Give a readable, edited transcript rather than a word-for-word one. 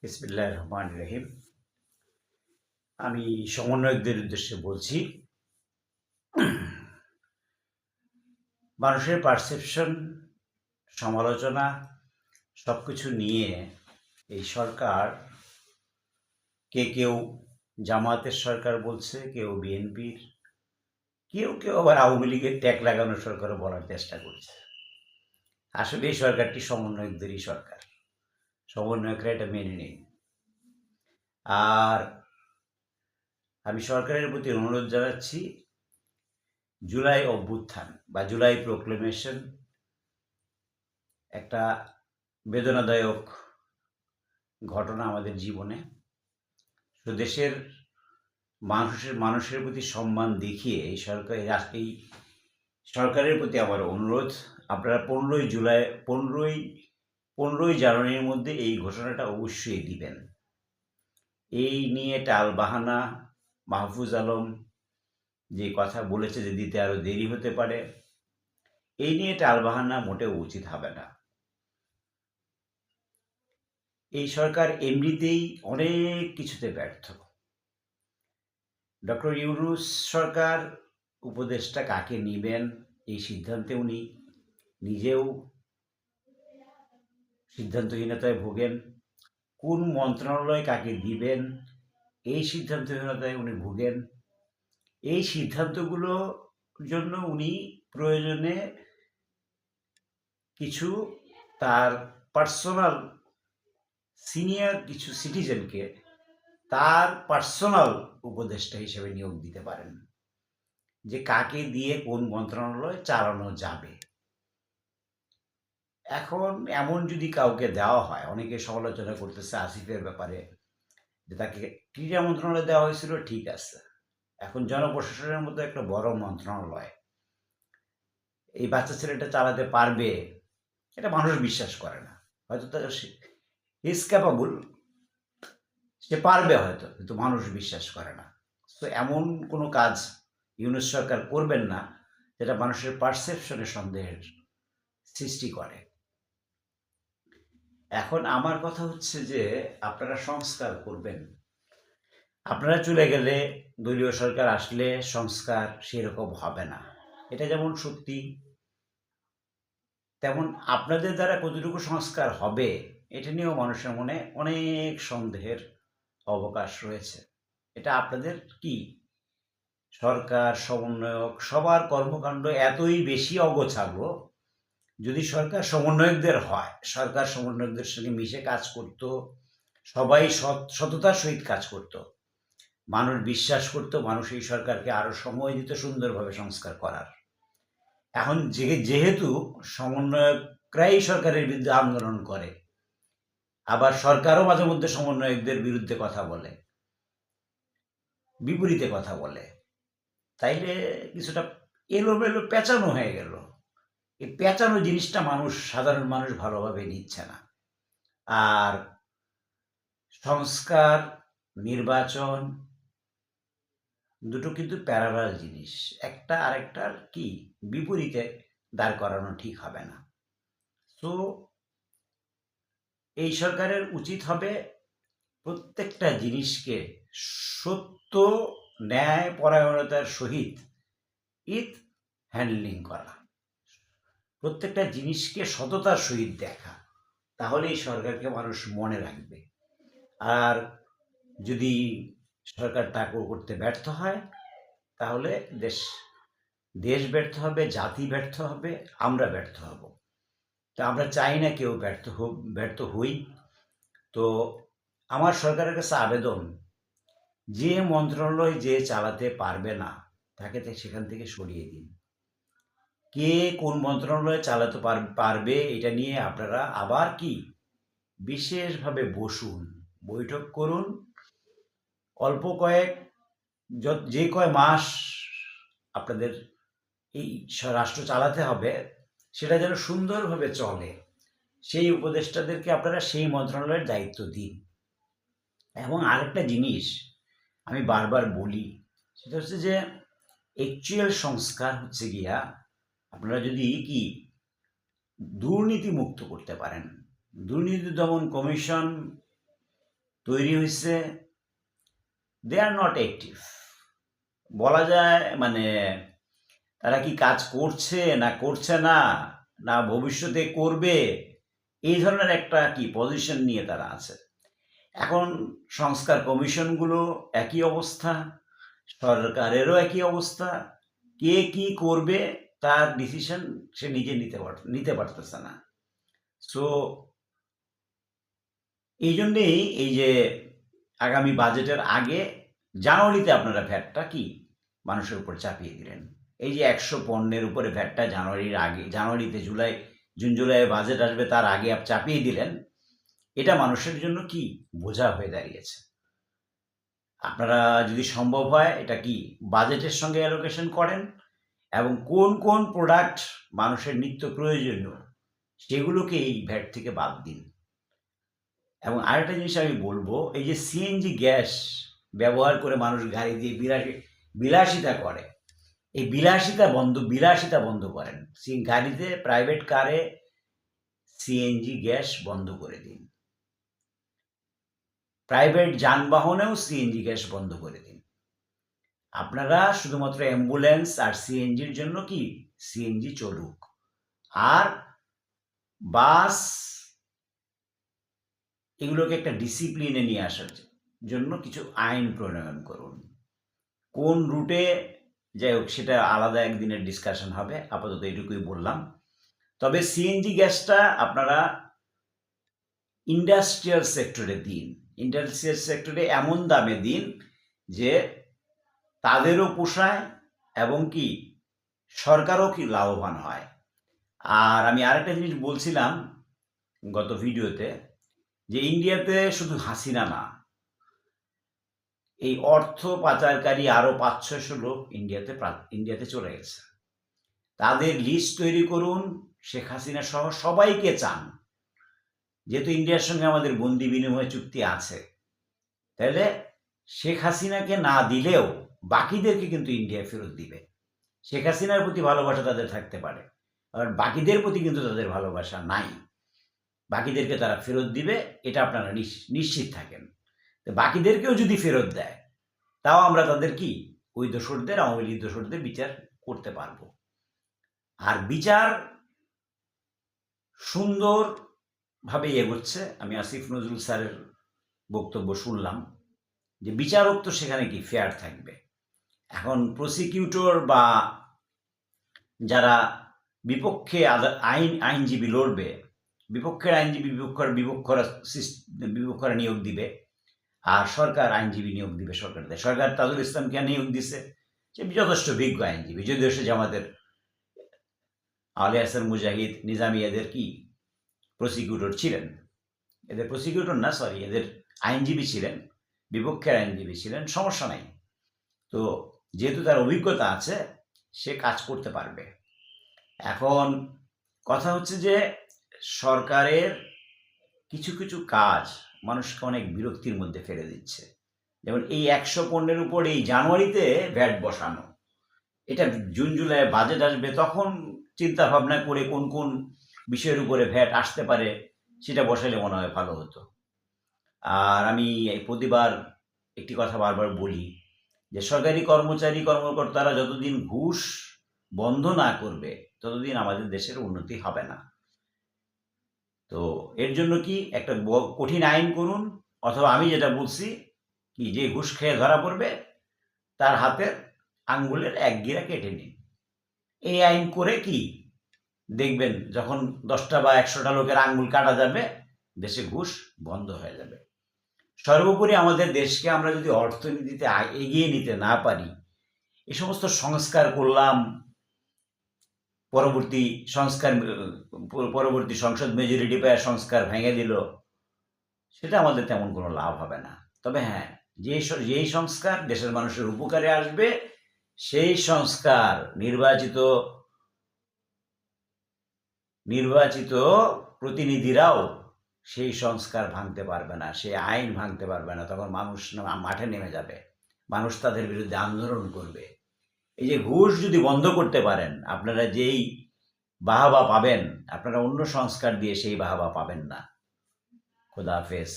বিসমিল্লাহির রহমানির রহিম। আমি সমন্বয়কদের উদ্দেশ্যে বলছি, মানুষের পারসেপশন, সমালোচনা সবকিছু নিয়ে এই সরকার কেউ জামায়াতের সরকার বলছে, কেউ বিএনপির, কেউ আবার আওয়ামী লীগের ট্যাগ লাগানোর সরকারও বলার চেষ্টা করছে। আসলে এই সরকারটি সমন্বয়কদেরই সরকার, সমন্বয়করা এটা মেনে নেই। আর আমি সরকারের প্রতি অনুরোধ জানাচ্ছি, জুলাই অভ্যুত্থান বা জুলাই প্রোক্লেমেশন একটা বেদনাদায়ক ঘটনা আমাদের জীবনে। তো দেশের মানুষের প্রতি সম্মান দেখিয়ে এই সরকারের প্রতি আমার অনুরোধ, আপনারা 15ই জানুয়ারির মধ্যে এই ঘোষণাটা অবশ্যই দিবেন। এই নিয়ে টালবাহানা, মাহফুজ আলম যে কথা বলেছে যে দিতে আরো দেরি হতে পারে, এই নিয়ে টালবাহানা মোটেও উচিত হবে না। এই সরকার এমনিতেই অনেক কিছুতে ব্যর্থ। ডক্টর ইউনূস সরকার উপদেষ্টা কাকে নেবেন এই সিদ্ধান্তে উনি নিজেও সিদ্ধান্তহীনতায় ভোগেন। কোন মন্ত্রণালয় কাকে দিবেন এই সিদ্ধান্তহীনতায় উনি ভোগেন। এই সিদ্ধান্তগুলোর জন্য উনি প্রয়োজনে কিছু তার পার্সোনাল সিনিয়র কিছু সিটিজেনকে তার পার্সোনাল উপদেষ্টা হিসেবে নিয়োগ দিতে পারেন, যে কাকে দিয়ে কোন মন্ত্রণালয় চালানো যাবে। এখন এমন যদি কাউকে দেওয়া হয়, অনেকে সমালোচনা করতেছে আসিফের ব্যাপারে, যে তাকে ক্রীড়া মন্ত্রণালয় দেওয়া হয়েছিল, ঠিক আছে। এখন জনপ্রশাসনের মতো একটা বড় মন্ত্রণালয় এই বাচ্চা ছেলেটা চালাতে পারবে এটা মানুষ বিশ্বাস করে না। হয়তো তার ইজ ক্যাপাবল, সে পারবে হয়তো, কিন্তু মানুষ বিশ্বাস করে না। তো এমন কোনো কাজ ইউনূস সরকার করবেন না যেটা মানুষের পারসেপশনে সন্দেহের সৃষ্টি করে। এখন আমার কথা হচ্ছে যে আপনারা সংস্কার করবেন, আপনারা চলে গেলে, দলীয় সরকার আসলে সংস্কার সেরকম হবে না, এটা যেমন সত্যি, তেমন আপনাদের দ্বারা কতটুকু সংস্কার হবে এটা নিয়েও মানুষের মনে অনেক সন্দেহের অবকাশ রয়েছে। এটা আপনাদের কি সরকার, সমন্বয়ক সবার কর্মকাণ্ড এতই বেশি অগোছালো। যদি সরকার সমন্বয়কদের হয়, সরকার সমন্বয়কদের সঙ্গে মিশে কাজ করত, সবাই সততার সহিত কাজ করত, মানুষ বিশ্বাস করত, মানুষ এই সরকারকে আরো সময় দিত সুন্দরভাবে সংস্কার করার। এখন যেহেতু সমন্বয়করাই সরকারের বিরুদ্ধে আন্দোলন করে, আবার সরকারও মাঝে মধ্যে সমন্বয়কদের বিরুদ্ধে কথা বলে, বিপরীতে কথা বলে, তাইলে কিছুটা এলোমেলো পেঁচানো হয়ে গেল। এই পেঁচানো জিনিসটা সাধারণ মানুষ ভালোভাবে নিচ্ছে না। আর সংস্কার, নির্বাচন দুটো কিন্তু প্যারালাল জিনিস, একটা আরেকটার কি বিপরীতে দাঁড় করানো ঠিক হবে না। তো এই সরকারের উচিত হবে প্রত্যেকটা জিনিসকে সত্য, ন্যায় পরায়ণতার সহিত হ্যান্ডলিং করা, প্রত্যেকটা জিনিসকে সততার সহিত দেখা, তাহলে এই সরকারকে মানুষ মনে রাখবে। আর যদি সরকার তা করতে ব্যর্থ হয়, তাহলে দেশ ব্যর্থ হবে, জাতি ব্যর্থ হবে, আমরা ব্যর্থ হব। তা আমরা চাই না কেউ ব্যর্থ হই। তো আমার সরকারের কাছে আবেদন, যে মন্ত্রণালয় যে চালাতে পারবে না তাকে সেখান থেকে সরিয়ে দিন। কে কোন মন্ত্রণালয় চালাতে পারবে এটা নিয়ে আপনারা আবার কি বিশেষভাবে বসুন, বৈঠক করুন। অল্প যে কয় মাস আপনাদের এই রাষ্ট্র চালাতে হবে, সেটা যেন সুন্দরভাবে চলে, সেই উপদেষ্টাদেরকে আপনারা সেই মন্ত্রণালয়ের দায়িত্ব দিন। এবং আরেকটা জিনিস আমি বারবার বলি, সেটা হচ্ছে যে অ্যাকচুয়াল সংস্কার হচ্ছে গিয়া, আপনারা যদি কি দুর্নীতি মুক্ত করতে পারেন, দুর্নীতি দমন কমিশন তৈরি হয়েছে, দে আর নট অ্যাক্টিভ। বলা যায় মানে তারা কি কাজ করছে না করছে না, না ভবিষ্যতে করবে, এই ধরনের একটা কি পজিশন নিয়ে তারা আছে। এখন সংস্কার কমিশনগুলো একই অবস্থা, সরকারেরও একই অবস্থা। কে কি করবে তার ডিসিশন সে নিজে নিতে পারতেছে না। সো এই জন্যেই এই যে আগামী বাজেটের আগে জানুয়ারিতে আপনারা ভ্যাটটা কি মানুষের উপর চাপিয়ে দিলেন। এই যে 100 পণ্যের উপরে ভ্যাটটা জানুয়ারির আগে, জানুয়ারিতে জুন জুলাই বাজেট আসবে তার আগে চাপিয়ে দিলেন। এটা মানুষের জন্য কি বোঝা হয়ে দাঁড়িয়েছে। আপনারা যদি সম্ভব হয় এটা কি বাজেটের সঙ্গে অ্যালোকেশন করেন এবং কোন কোন প্রোডাক্ট মানুষের নিত্য প্রয়োজনীয় সেগুলোকে এই ভ্যাট থেকে বাদ দিন। এবং আরেকটা জিনিস আমি বলবো, এই যে সিএনজি গ্যাস ব্যবহার করে মানুষ গাড়ি দিয়ে বিলাসিতা করে, এই বিলাসিতা বন্ধ করেন। গাড়িতে, প্রাইভেট কারে সিএনজি গ্যাস বন্ধ করে দিন। প্রাইভেট যানবাহনেও সিএনজি গ্যাস বন্ধ করে দিন। আপনারা শুধুমাত্র অ্যাম্বুলেন্স আর সিএনজির জন্য কি সিএনজি চলুক, আর বাস এগুলোকে একটা ডিসিপ্লিনে নিয়ে আসার জন্য কিছু আইন প্রণয়ন করুন। কোন রুটে, যাই হোক সেটা আলাদা একদিনের ডিসকাশন হবে, আপাতত এটুকুই বললাম। তবে সিএনজি গ্যাসটা আপনারা ইন্ডাস্ট্রিয়াল সেক্টরে দিন। ইন্ডাস্ট্রিয়াল সেক্টরে এমন দামে দিন যে তাদেরও পোষায় এবং কি সরকারও কি লাভবান হয়। আর আমি আরেকটা জিনিস বলছিলাম গত ভিডিওতে, যে ইন্ডিয়াতে শুধু হাসিনা না, এই অর্থ পাচারকারী আরো 500-600 লোক ইন্ডিয়াতে চলে গেছে। তাদের লিস্ট তৈরি করুন। শেখ হাসিনা সহ সবাইকে চান, যেহেতু ইন্ডিয়ার সঙ্গে আমাদের বন্দি বিনিময় চুক্তি আছে, তাহলে শেখ হাসিনাকে না দিলেও বাকিদেরকে কিন্তু ইন্ডিয়া ফেরত দিবে। শেখ হাসিনার প্রতি ভালোবাসা তাদের থাকতে পারে, আর বাকিদের প্রতি কিন্তু তাদের ভালোবাসা নাই। বাকিদেরকে তারা ফেরত দিবে, এটা আপনারা নিশ্চিত থাকেন। তো বাকিদেরকেও যদি ফেরত দেয়, তাও আমরা তাদের কি ওই দোসরদের, আওয়ামী লীগ দোসরদের বিচার করতে পারবো। আর বিচার সুন্দরভাবে এগোচ্ছে। আমি আসিফ নজরুল স্যারের বক্তব্য শুনলাম যে বিচারক তো সেখানে কি ফেয়ার থাকবে। এখন প্রসিকিউটর বা যারা বিপক্ষে আইনজীবী লড়বে, বিপক্ষের আইনজীবী বিপক্ষরা নিয়োগ দিবে, আর সরকার আইনজীবী নিয়োগ দিবে। সরকার তাজুল ইসলামকে নিয়োগ দিছে, সে যথেষ্ট বিজ্ঞ আইনজীবী, যদিও সে আমাদের আলী হাসান মুজাহিদ, নিজামী এদের কি প্রসিকিউটর ছিলেন, এদের প্রসিকিউটর না, সরি, এদের আইনজীবী ছিলেন, বিপক্ষের আইনজীবী ছিলেন, সমস্যা নাই। তো যেহেতু তার অভিজ্ঞতা আছে, সে কাজ করতে পারবে। এখন কথা হচ্ছে যে সরকারের কিছু কিছু কাজ মানুষকে অনেক বিরক্তির মধ্যে ফেলে দিচ্ছে। যেমন এই 100 পণ্যের উপর এই জানুয়ারিতে ভ্যাট বসানো, এটা জুন জুলাই বাজেট আসবে তখন চিন্তা ভাবনা করে কোন কোন বিষয়ের উপরে ভ্যাট আসতে পারে সেটা বসালে মনে হয় ভালো হতো। আর আমি প্রতিবার একটি কথা বারবার বলি যে সরকারি কর্মকর্তারা যতদিন ঘুষ বন্ধ না করবে ততদিন আমাদের দেশের উন্নতি হবে না। তো এর জন্য কি একটা কঠিন আইন করুন, অথবা আমি যেটা বলছি কি, যে ঘুষ খেয়ে ধরা পড়বে তার হাতের আঙ্গুলের এক গিরা কেটে নিন। এই আইন করে কি দেখবেন, যখন 10টা বা 100টা লোকের আঙ্গুল কাটা যাবে, দেশে ঘুষ বন্ধ হয়ে যাবে। সর্বোপরি আমাদের দেশকে আমরা যদি অর্থনীতিতে এগিয়ে নিতে না পারি, এই সমস্ত সংস্কার করলাম, পরবর্তী সংসদ মেজরিটি পেয়ে সংস্কার ভেঙে দিল, সেটা আমাদের তেমন কোনো লাভ হবে না। তবে হ্যাঁ, যেই সংস্কার দেশের মানুষের উপকারে আসবে, সেই সংস্কার নির্বাচিত প্রতিনিধিরাও সেই সংস্কার ভাঙতে পারবে না, সেই আইন ভাঙতে পারবে না। তখন মানুষ মাঠে নেমে যাবে, মানুষ তাদের বিরুদ্ধে আন্দোলন করবে। এই যে ঘুষ যদি বন্ধ করতে পারেন, আপনারা যেই বাহবা পাবেন, আপনারা অন্য সংস্কার দিয়ে সেই বাহবা পাবেন না। খোদা হাফেজ।